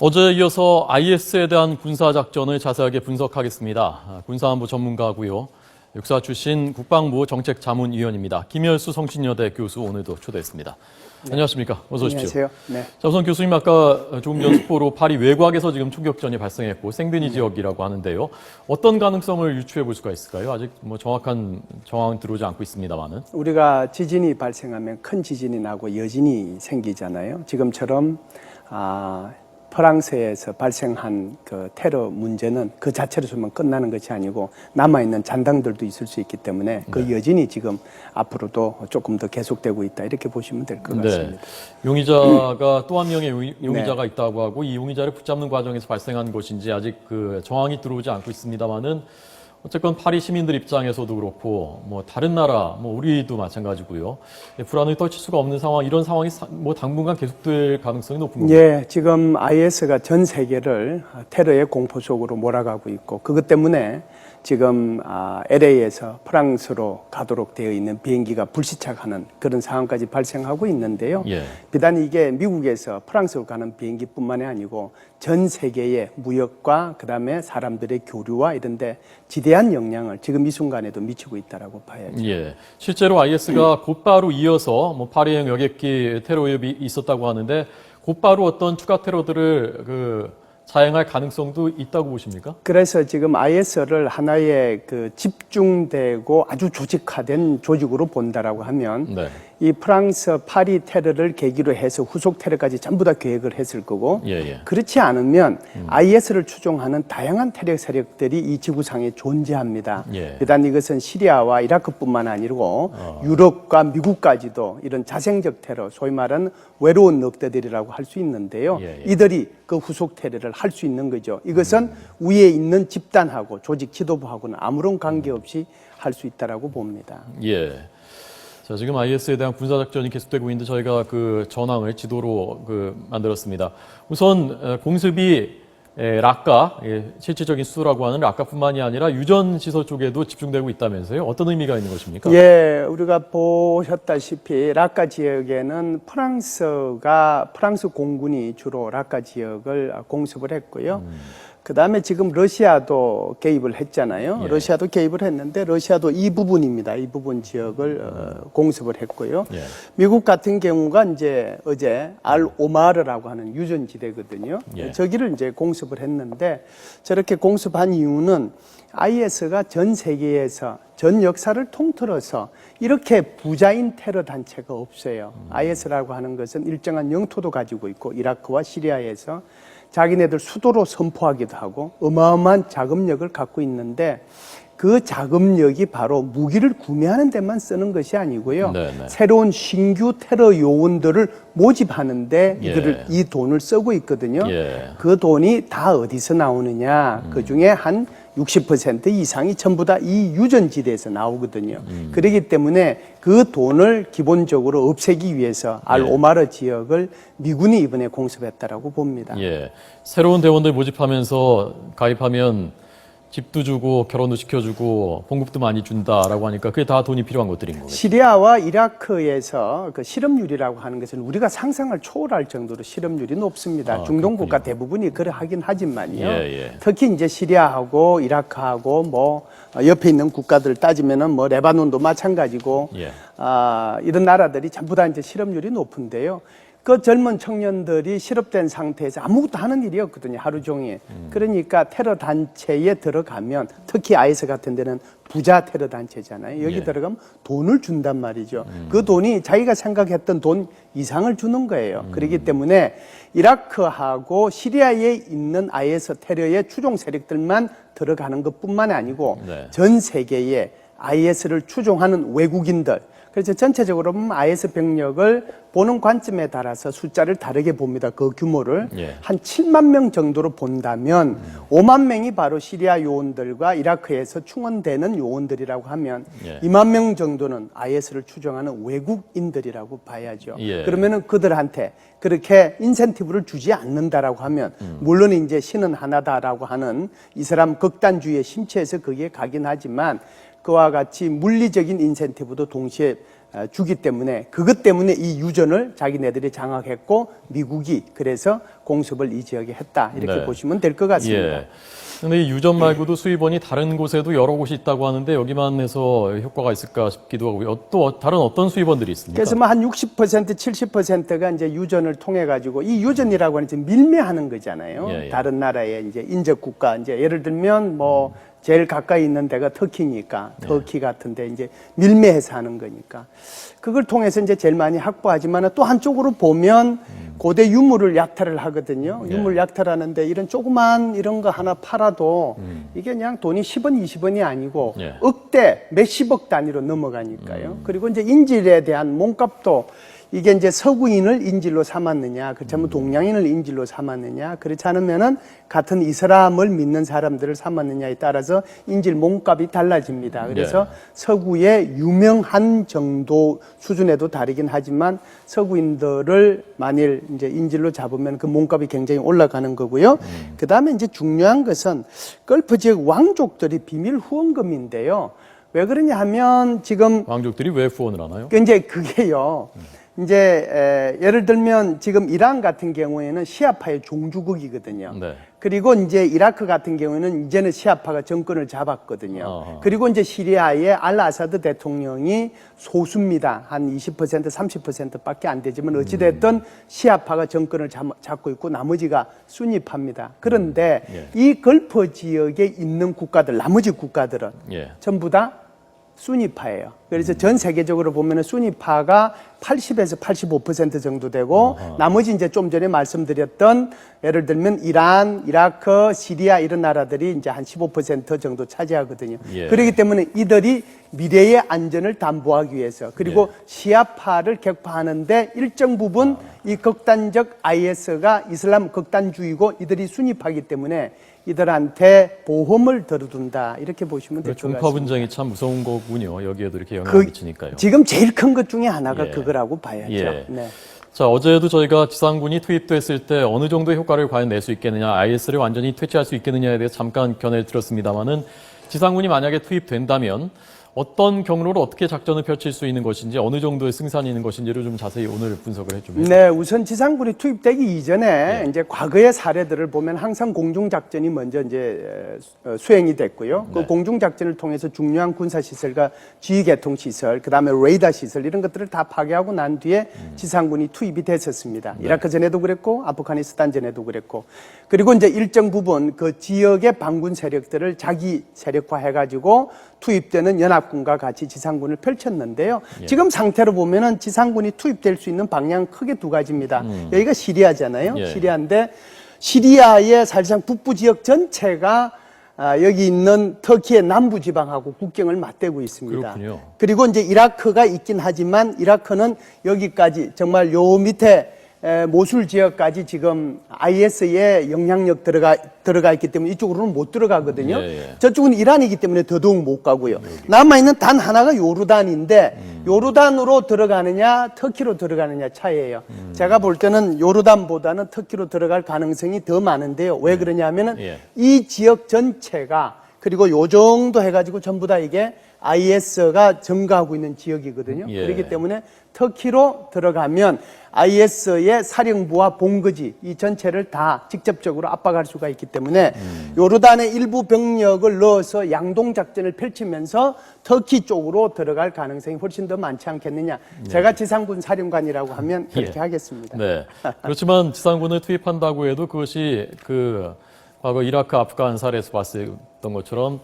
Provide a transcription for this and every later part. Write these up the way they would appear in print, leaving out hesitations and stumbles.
어제에 이어서 IS에 대한 군사작전을 자세하게 분석하겠습니다. 군사안보 전문가고요. 육사 출신 국방부 정책자문위원입니다. 김열수 성신여대 교수 오늘도 초대했습니다. 네. 안녕하십니까? 어서 오십시오. 안녕하세요. 네. 자, 우선 교수님 아까 조금 전 속보로 파리 외곽에서 지금 총격전이 발생했고 생드니 지역이라고 하는데요. 어떤 가능성을 유추해 볼 수가 있을까요? 아직 정확한 정황은 들어오지 않고 있습니다만은. 우리가 지진이 발생하면 큰 지진이 나고 여진이 생기잖아요. 지금처럼 프랑스에서 발생한 그 테러 문제는 그 자체로서만 끝나는 것이 아니고 남아있는 잔당들도 있을 수 있기 때문에 그 여진이 지금 앞으로도 조금 더 계속되고 있다 이렇게 보시면 될 것 같습니다. 용의자가 또 한 명의 용의자가 있다고 하고 이 용의자를 붙잡는 과정에서 발생한 것인지 아직 그 정황이 들어오지 않고 있습니다만은 어쨌건 파리 시민들 입장에서도 그렇고 다른 나라 우리도 마찬가지고요. 불안을 떨칠 수가 없는 상황, 이런 상황이 당분간 계속될 가능성이 높은 겁니다. 예, 지금 IS가 전 세계를 테러의 공포 속으로 몰아가고 있고 그것 때문에 지금 LA에서 프랑스로 가도록 되어 있는 비행기가 불시착하는 그런 상황까지 발생하고 있는데요. 예. 비단 이게 미국에서 프랑스로 가는 비행기뿐만이 아니고 전 세계의 무역과 그다음에 사람들의 교류와 이런 데 지대한 영향을 지금 이 순간에도 미치고 있다라고 봐야죠. 예. 실제로 IS가 곧바로 이어서 파리행 여객기 테러 위협이 있었다고 하는데 곧바로 어떤 추가 테러들을 자행할 가능성도 있다고 보십니까? 그래서 지금 IS를 하나의 집중되고 아주 조직화된 조직으로 본다라고 하면 이 프랑스 파리 테러를 계기로 해서 후속 테러까지 전부 다 계획을 했을 거고 그렇지 않으면 IS를 추종하는 다양한 테러 세력들이 이 지구상에 존재합니다. 비단 이것은 시리아와 이라크뿐만 아니고 유럽과 미국까지도 이런 자생적 테러, 소위 말하는 외로운 늑대들이라고 할 수 있는데요. 이들이 그 후속 테러를 할 수 있는 거죠. 이것은 위에 있는 집단하고 조직 지도부하고는 아무런 관계없이 할 수 있다라고 봅니다. 예. 자, 지금 IS에 대한 군사작전이 계속되고 있는데 저희가 그 전황을 지도로 만들었습니다. 우선 공습이 락카, 실질적인 수도라고 하는 락카뿐만이 아니라 유전 시설 쪽에도 집중되고 있다면서요? 어떤 의미가 있는 것입니까? 예, 우리가 보셨다시피 락카 지역에는 프랑스 공군이 주로 락카 지역을 공습을 했고요. 그 다음에 지금 러시아도 개입을 했잖아요. 러시아도 개입을 했는데 러시아도 이 부분입니다. 이 부분 지역을 공습을 했고요. 미국 같은 경우가 이제 어제 알-오마르라고 하는 유전지대거든요. 저기를 이제 공습을 했는데 저렇게 공습한 이유는 IS가 전 세계에서 전 역사를 통틀어서 이렇게 부자인 테러 단체가 없어요. IS라고 하는 것은 일정한 영토도 가지고 있고 이라크와 시리아에서 자기네들 수도로 선포하기도 하고 어마어마한 자금력을 갖고 있는데 그 자금력이 바로 무기를 구매하는 데만 쓰는 것이 아니고요. 새로운 신규 테러 요원들을 모집하는데 이 돈을 쓰고 있거든요. 그 돈이 다 어디서 나오느냐. 그중에 한 60% 이상이 전부 다 이 유전지대에서 나오거든요. 그렇기 때문에 그 돈을 기본적으로 없애기 위해서 알-오마르 지역을 미군이 이번에 공습했다라고 봅니다. 새로운 대원들 모집하면서 가입하면 집도 주고 결혼도 시켜주고 봉급도 많이 준다라고 하니까 그게 다 돈이 필요한 것들인 거겠죠. 시리아와 이라크에서 그 실업률이라고 하는 것은 우리가 상상을 초월할 정도로 실업률이 높습니다. 중동 국가 대부분이 그래 하긴 하지만요. 특히 이제 시리아하고 이라크하고 옆에 있는 국가들 따지면은 레바논도 마찬가지고 이런 나라들이 전부 다 이제 실업률이 높은데요. 그 젊은 청년들이 실업된 상태에서 아무것도 하는 일이 없거든요. 하루 종일. 그러니까 테러 단체에 들어가면 특히 IS 같은 데는 부자 테러 단체잖아요. 여기 들어가면 돈을 준단 말이죠. 그 돈이 자기가 생각했던 돈 이상을 주는 거예요. 그렇기 때문에 이라크하고 시리아에 있는 IS 테러의 추종 세력들만 들어가는 것뿐만 아니고 전 세계에 IS를 추종하는 외국인들, 그래서 전체적으로 보면 IS 병력을 보는 관점에 따라서 숫자를 다르게 봅니다. 그 규모를. 한 7만 명 정도로 본다면 5만 명이 바로 시리아 요원들과 이라크에서 충원되는 요원들이라고 하면 2만 명 정도는 IS를 추종하는 외국인들이라고 봐야죠. 그러면은 그들한테 그렇게 인센티브를 주지 않는다라고 하면 물론 이제 신은 하나다라고 하는 이슬람 극단주의에 심취해서 거기에 가긴 하지만 그와 같이 물리적인 인센티브도 동시에 주기 때문에 그것 때문에 이 유전을 자기네들이 장악했고 미국이 그래서 공습을 이 지역에 했다 이렇게 네. 보시면 될 것 같습니다. 예. 근데 이 유전 말고도 수입원이 다른 곳에도 여러 곳이 있다고 하는데 여기만 해서 효과가 있을까 싶기도 하고요. 또 다른 어떤 수입원들이 있습니까? 그래서 뭐 한 60%, 70%가 이제 유전을 통해 가지고 이 유전이라고 하는 지금 밀매하는 거잖아요. 예, 예. 다른 다른 나라의 이제 인접 국가 이제 예를 들면 뭐 제일 가까이 있는 데가 터키니까 터키 같은데 이제 밀매해서 하는 거니까 그걸 통해서 이제 제일 많이 확보하지만 또 한쪽으로 보면 고대 유물을 약탈을 하거든요. 유물 약탈하는데 이런 조그만 이런 거 하나 팔아도 이게 그냥 돈이 10원, 20원이 아니고 억대 몇십억 단위로 넘어가니까요. 그리고 이제 인질에 대한 몸값도 이게 이제 서구인을 인질로 삼았느냐, 그렇지 않으면 동양인을 인질로 삼았느냐, 그렇지 않으면은 같은 이슬람을 믿는 사람들을 삼았느냐에 따라서 인질 몸값이 달라집니다. 그래서 서구의 유명한 정도 수준에도 다르긴 하지만 서구인들을 만일 이제 인질로 잡으면 그 몸값이 굉장히 올라가는 거고요. 그 다음에 이제 중요한 것은 걸프 지역 왕족들이 비밀 후원금인데요. 왜 그러냐 하면 지금 왕족들이 왜 후원을 하나요? 이제 그게요. 이제 예를 들면 지금 이란 같은 경우에는 시아파의 종주국이거든요. 네. 그리고 이제 이라크 같은 경우에는 이제는 시아파가 정권을 잡았거든요. 어허. 그리고 이제 시리아의 알 아사드 대통령이 소수입니다. 한 20%, 30%밖에 안 되지만 어찌됐든 시아파가 정권을 잡고 있고 나머지가 순위파입니다. 그런데 이 걸프 지역에 있는 국가들, 나머지 국가들은 전부 다 순위파예요. 그래서 전 세계적으로 보면은 순위파가 80에서 85% 정도 되고 나머지 이제 좀 전에 말씀드렸던 예를 들면 이란, 이라크, 시리아 이런 나라들이 이제 한 15% 정도 차지하거든요. 그렇기 때문에 이들이 미래의 안전을 담보하기 위해서 그리고 시아파를 격파하는데 일정 부분 이 극단적 IS가 이슬람 극단주의고 이들이 순위파이기 때문에 이들한테 보험을 들어둔다 이렇게 보시면 될 것 같습니다. 종파 분쟁이 참 무서운 거군요. 여기에도 이렇게 영향을 미치니까요. 지금 제일 큰 것 중에 하나가 그거라고 봐야죠. 네. 자, 어제도 저희가 지상군이 투입됐을 때 어느 정도의 효과를 과연 낼 수 있겠느냐, IS를 완전히 퇴치할 수 있겠느냐에 대해서 잠깐 견해를 들었습니다만은 지상군이 만약에 투입된다면 어떤 경로로 어떻게 작전을 펼칠 수 있는 것인지 어느 정도의 승산이 있는 것인지를 좀 자세히 오늘 분석을 해주면. 네, 우선 지상군이 투입되기 이전에 이제 과거의 사례들을 보면 항상 공중작전이 먼저 이제 수행이 됐고요. 그 공중작전을 통해서 중요한 군사시설과 지휘계통시설, 그 다음에 레이더 시설 이런 것들을 다 파괴하고 난 뒤에 지상군이 투입이 됐었습니다. 이라크 전에도 그랬고 아프가니스탄 전에도 그랬고 그리고 이제 일정 부분 그 지역의 반군 세력들을 자기 세력화해가지고 투입되는 연합군과 같이 지상군을 펼쳤는데요. 지금 상태로 보면은 지상군이 투입될 수 있는 방향은 크게 두 가지입니다. 여기가 시리아잖아요. 시리아인데 시리아의 사실상 북부 지역 전체가 여기 있는 터키의 남부 지방하고 국경을 맞대고 있습니다. 그렇군요. 그리고 이제 이라크가 있긴 하지만 이라크는 여기까지 정말 요 밑에 모술 지역까지 지금 IS의 영향력 들어가 있기 때문에 이쪽으로는 못 들어가거든요. 저쪽은 이란이기 때문에 더더욱 못 가고요. 남아있는 단 하나가 요르단인데 요르단으로 들어가느냐 터키로 들어가느냐 차이예요. 제가 볼 때는 요르단보다는 터키로 들어갈 가능성이 더 많은데요. 왜 그러냐면은 이 지역 전체가 그리고 요 정도 해가지고 전부 다 이게 IS가 증가하고 있는 지역이거든요. 그렇기 때문에 터키로 들어가면 IS의 사령부와 본거지 이 전체를 다 직접적으로 압박할 수가 있기 때문에 요르단의 일부 병력을 넣어서 양동작전을 펼치면서 터키 쪽으로 들어갈 가능성이 훨씬 더 많지 않겠느냐. 제가 지상군 사령관이라고 하면 그렇게 하겠습니다. 네. 그렇지만 지상군을 투입한다고 해도 그것이 그 과거 이라크, 아프간 사례에서 봤었던 것처럼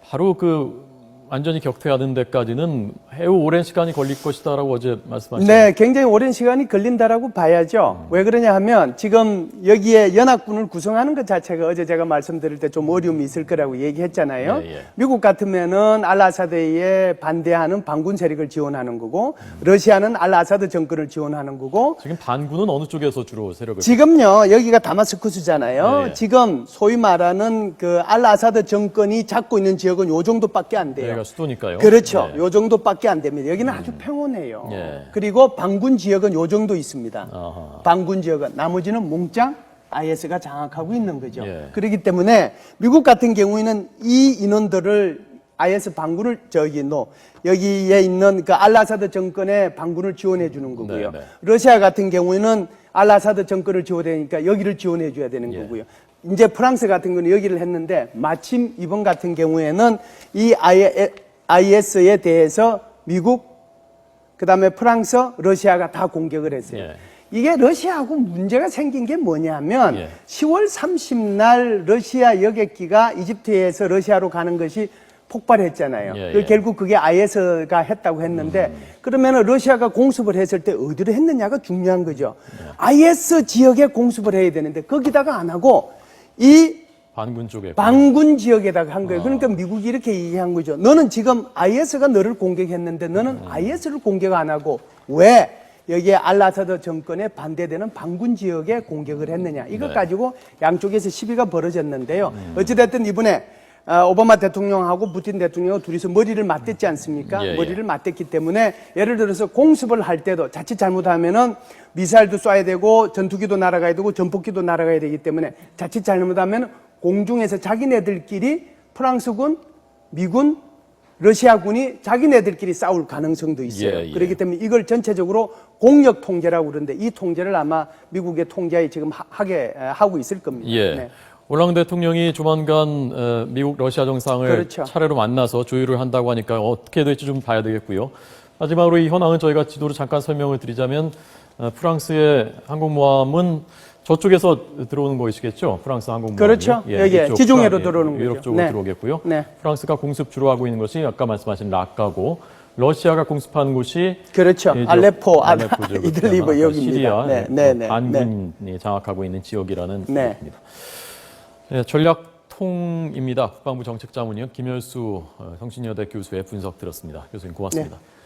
바로 그 완전히 격퇴하는 데까지는 매우 오랜 시간이 걸릴 것이다라고 어제 말씀하셨죠. 네, 굉장히 오랜 시간이 걸린다라고 봐야죠. 왜 그러냐 하면 지금 여기에 연합군을 구성하는 것 자체가 어제 제가 말씀드릴 때 좀 어려움이 있을 거라고 얘기했잖아요. 미국 같으면은 알 아사드에 반대하는 반군 세력을 지원하는 거고 러시아는 알 아사드 정권을 지원하는 거고 지금 반군은 어느 쪽에서 주로 세력을 지금요 여기가 다마스커스잖아요. 지금 소위 말하는 그 알 아사드 정권이 잡고 있는 지역은 요 정도밖에 안 돼요. 여기가 수도니까요. 그렇죠. 요 정도밖에 안 됩니다. 여기는 아주 평온해요. 그리고 반군 지역은 요 정도 있습니다. 반군 지역은 나머지는 몽땅 IS가 장악하고 있는 거죠. 그렇기 때문에 미국 같은 경우에는 이 인원들을 IS 반군을 여기에 있는 그 알라사드 정권의 반군을 지원해 주는 거고요. 네, 네. 러시아 같은 경우에는 알라사드 정권을 지원하니까 여기를 지원해 줘야 되는 거고요. 이제 프랑스 같은 경우는 여기를 했는데 마침 이번 같은 경우에는 이 IS에 대해서 미국, 그다음에 프랑스, 러시아가 다 공격을 했어요. 예. 이게 러시아하고 문제가 생긴 게 뭐냐면 예. 10월 30날 러시아 여객기가 이집트에서 러시아로 가는 것이 폭발했잖아요. 예. 결국 그게 IS가 했다고 했는데 그러면 러시아가 공습을 했을 때 어디로 했느냐가 중요한 거죠. IS 지역에 공습을 해야 되는데 거기다가 안 하고 이 반군 쪽에 반군 지역에다가 한 거예요. 그러니까 미국이 이렇게 얘기한 거죠. 너는 지금 IS가 너를 공격했는데 너는 IS를 공격 안 하고 왜 여기에 알라사드 정권에 반대되는 반군 지역에 공격을 했느냐. 이것 네. 가지고 양쪽에서 시비가 벌어졌는데요. 어찌됐든 이번에 오바마 대통령하고 푸틴 대통령하고 둘이서 머리를 맞댔지 않습니까? 예, 예. 머리를 맞댔기 때문에 예를 들어서 공습을 할 때도 자칫 잘못하면은 미사일도 쏴야 되고 전투기도 날아가야 되고 전폭기도 날아가야 되기 때문에 자칫 잘못하면 공중에서 자기네들끼리 프랑스군, 미군, 러시아군이 자기네들끼리 싸울 가능성도 있어요. 예, 예. 그렇기 때문에 이걸 전체적으로 공력 통제라고 그러는데 이 통제를 아마 미국의 통제에 지금 하고 있을 겁니다. 예. 네. 올랑 대통령이 조만간 미국 러시아 정상을 그렇죠. 차례로 만나서 조율을 한다고 하니까 어떻게 될지 좀 봐야 되겠고요. 마지막으로 이 현황은 저희가 지도로 잠깐 설명을 드리자면 프랑스의 항공모함은 저쪽에서 들어오는 것이겠죠. 프랑스 항공모함이. 그렇죠. 여기 지중해로 들어오는 거죠. 유럽 쪽으로 네. 들어오겠고요. 네. 프랑스가 공습 주로 하고 있는 것이 아까 말씀하신 라카고, 러시아가 공습하는 곳이 그렇죠. 알레포, 지역, 이들리브 여기입니다. 시리아 네, 네, 네, 반군이 장악하고 있는 지역이라는 네. 것입니다. 네, 전략통입니다. 국방부 정책자문위원 김열수 성신여대 교수의 분석 들었습니다. 교수님 고맙습니다. 네.